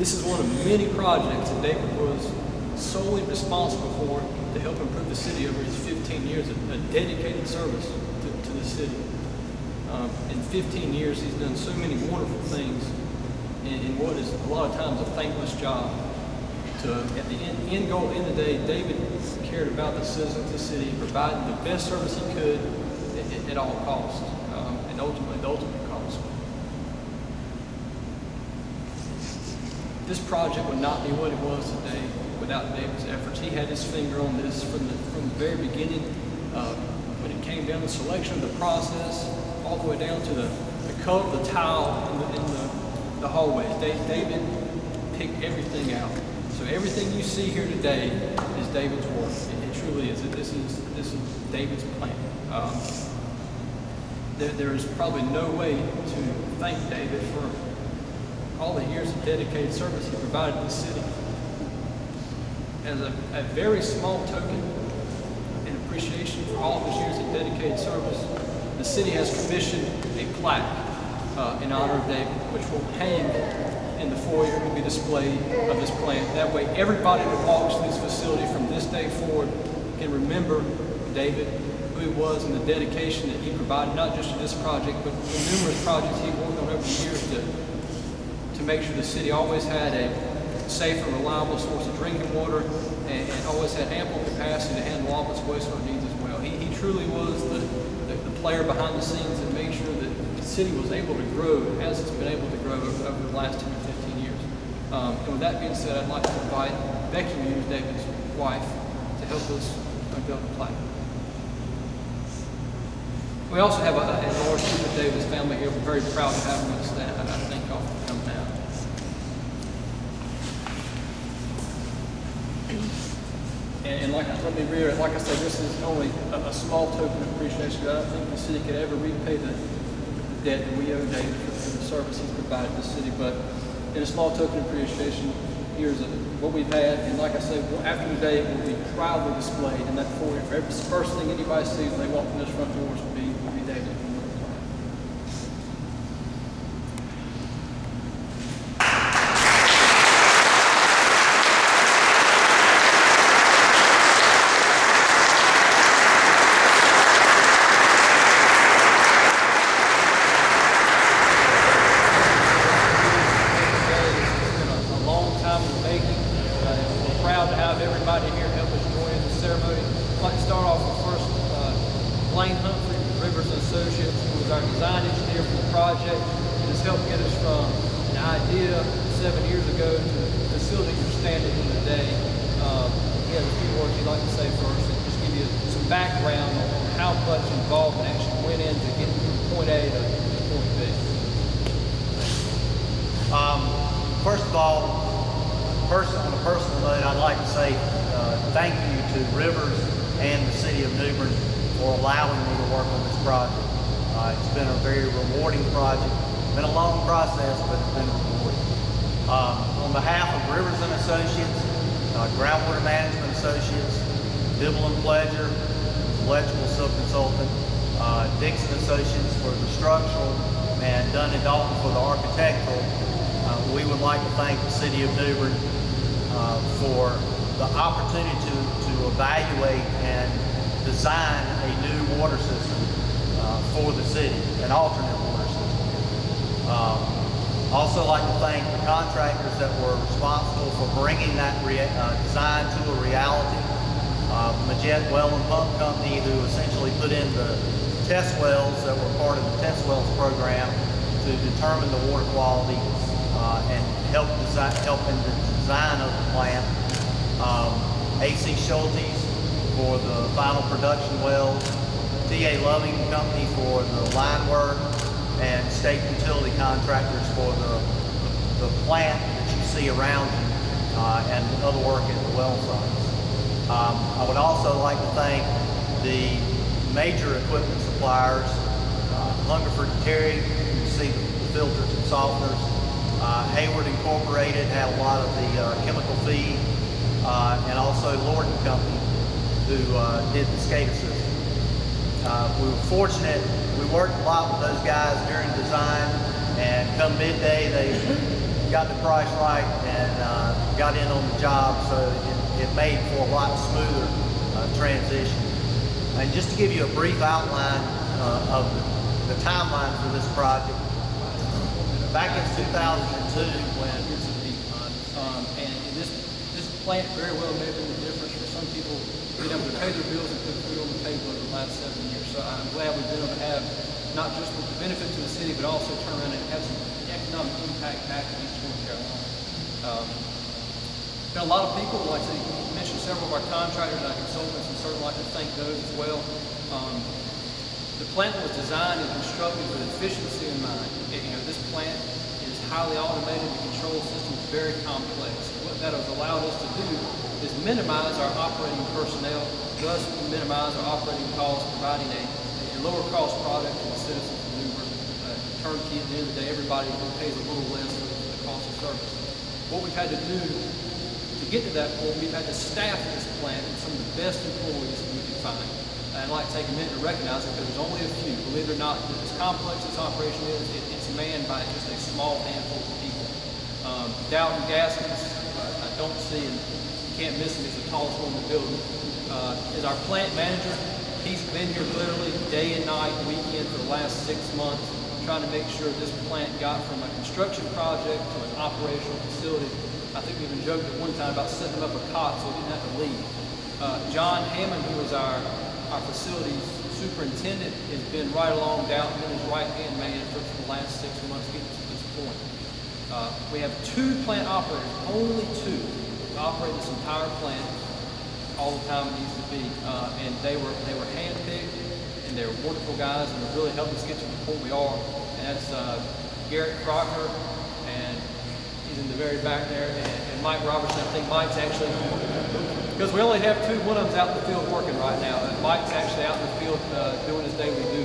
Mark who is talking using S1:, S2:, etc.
S1: This is one of many projects that David was solely responsible for to help improve the city over his 15 years of a dedicated service to the city. In 15 years, he's done so many wonderful things in what is a lot of times a thankless job. At the end goal, at the end of the day, David cared about the citizens of the city, providing the best service he could at all costs, and ultimately the ultimate cost. This project would not be what it was today without David's efforts. He had his finger on this from the very beginning, when it came down to the selection of the process, all the way down to the color of the tile in the hallways. David picked everything out. So everything you see here today is David's work. It truly is. This is David's plan. There is probably no way to thank David for all the years of dedicated service he provided to the city. As a very small token in appreciation for all of his years of dedicated service, the city has commissioned a plaque in honor of David, which will hang in the foyer and be displayed of this plant. That way everybody that walks through this facility from this day forward can remember David, who he was, and the dedication that he provided, not just to this project, but the numerous projects he worked on over the years to make sure the city always had a safe and reliable source of drinking water and always had ample capacity to handle all of its wastewater needs as well. He truly was the player behind the scenes that made sure that the city was able to grow as it's been able to grow over the last 10 or 15 years. And with that being said, I'd like to invite Becky, who's David's wife, to help us unveil the plaque. We also have a large group of David's family here. We're very proud to have them on staff, and I thank y'all for coming out. And let me reiterate, like I said, this is only a small token of appreciation. I don't think the city could ever repay the debt that we owe David for the service he's provided to the city. But in a small token of appreciation, here's what we've had. And like I said, after today, it will be proudly displayed in that foyer. First thing anybody sees when they walk in those front doors will be David. Everybody here help us join in the ceremony. I'd like to start off with first Blaine Humphrey, Rivers & Associates, who was our design engineer for the project and has helped get us from an idea 7 years ago to the facility you're standing in today. He has a few words he'd like to say first and just give you some background on how much involvement actually went into getting from point A to point B.
S2: First of all, on a personal note, I'd like to say thank you to Rivers and the City of New Bern for allowing me to work on this project. It's been a very rewarding project. It's been a long process, but it's been rewarding. On behalf of Rivers & Associates, Groundwater Management Associates, Dibble & Pledger, electrical sub-consultant, Dixon Associates for the structural, and Dunn & Dalton for the architectural, we would like to thank the City of New Bern for the opportunity to evaluate and design a new water system for the city, an alternate water system. Also like to thank the contractors that were responsible for bringing that design to a reality. Majet Well and Pump Company, who essentially put in the test wells that were part of the test wells program to determine the water quality and help in the design of the plant. AC Schultes for the final production wells, TA Loving Company for the line work, and state utility contractors for the plant that you see around you and other work at the well sites. I would also like to thank the major equipment suppliers, Hungerford and Terry, you see the filters and softeners. Hayward Incorporated had a lot of the chemical feed, and also Lord & Company, who did the SCADA system. We were fortunate, we worked a lot with those guys during design, and come midday they got the price right and got in on the job, so it made for a lot smoother transition. And just to give you a brief outline of the timeline for this project, back in 2002, when
S1: and this plant very well may have been the difference for some people being able to pay their bills and put food on the table over the last 7 years. So I'm glad we've been able to have not just the benefit to the city, but also turn around and have some economic impact back in East North Carolina. Been a lot of people, like I said, you mentioned several of our contractors and our consultants, and certainly like to thank those as well. The plant was designed and constructed with efficiency in mind. This plant is highly automated. The control system is very complex. What that has allowed us to do is minimize our operating personnel, thus minimize our operating costs, providing a lower cost product to the citizens of New Bern. Turnkey, at the end of the day, everybody pays a little less for the cost of service. What we've had to do to get to that point, we've had to staff this plant with some of the best employees we could find. And I'd like to take a minute to recognize it, because there's only a few. Believe it or not, as complex as operation is, it's manned by just a small handful of people. Dalton Gaskins, I don't see, and you can't miss him, he's the tallest one in the building, is our plant manager. He's been here literally day and night, weekend for the last 6 months, trying to make sure this plant got from a construction project to an operational facility. I think we even joked at one time about setting up a cot so we didn't have to leave. John Hammond, who was our facilities superintendent, has been right along Dalton, been his right-hand man for the last 6 months getting to this point. We have 2 plant operators, only 2, to operate this entire plant all the time it needs to be. And they were handpicked, and they were wonderful guys, and have really helped us get to the point we are. And that's Garrett Crocker, and he's in the very back there, and Mike Robertson. I think Mike's actually, because we only have 2, one of them's out in the field working right now. And Mike's actually out in the field doing his daily duties.